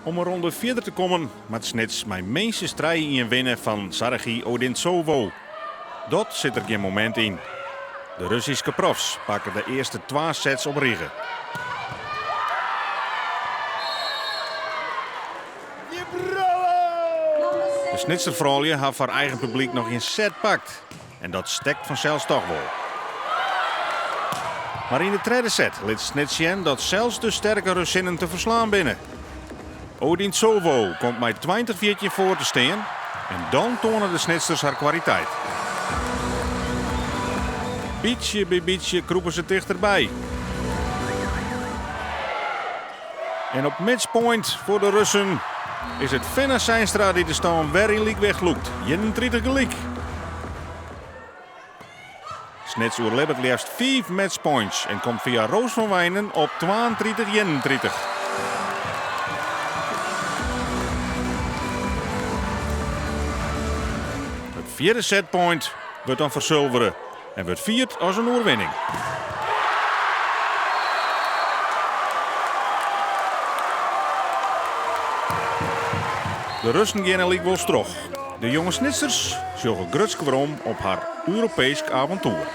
Om een ronde verder te komen, moet Snits mijn meeste strijd in winnen van Sergei Odintsovo. Dat zit er geen moment in. De Russische profs pakken de eerste 2 sets op regen. De Snitservrouwje heeft haar eigen publiek nog in set pakt. En dat stekt vanzelfs toch wel. Maar in de tweede set liet Snitsjen dat zelfs de sterke Russinnen te verslaan binnen. Odintsovo komt met 20-14 voor te staan. En dan tonen de Snitsers haar kwaliteit. Beetje bij beetje kroepen ze dichterbij. En op matchpoint voor de Russen is het Fenna Seinstra die de stand weer in leek wegloekt. 31 gelijk. Snits oerlebbert liefst 5 matchpoints en komt via Roos van Wijnen op 32-31. Het vierde setpoint wordt dan verzilveren en wordt vierd als een oorwinning. De Russen gaan er wel stroog. De jonge Snitsers zullen grutsk waarom op haar Europees avontuur.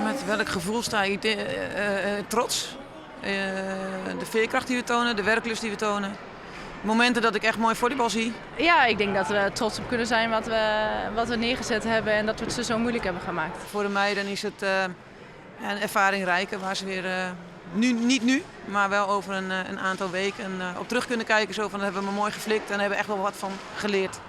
Met welk gevoel sta je trots? De veerkracht die we tonen, de werklust die we tonen. Momenten dat ik echt mooi volleybal zie. Ja, ik denk dat we trots op kunnen zijn wat we neergezet hebben en dat we het ze zo moeilijk hebben gemaakt. Voor de meiden is het een ervaring rijker waar ze weer, niet nu, maar wel over een aantal weken op terug kunnen kijken. Zo van, dat hebben we mooi geflikt en hebben echt wel wat van geleerd.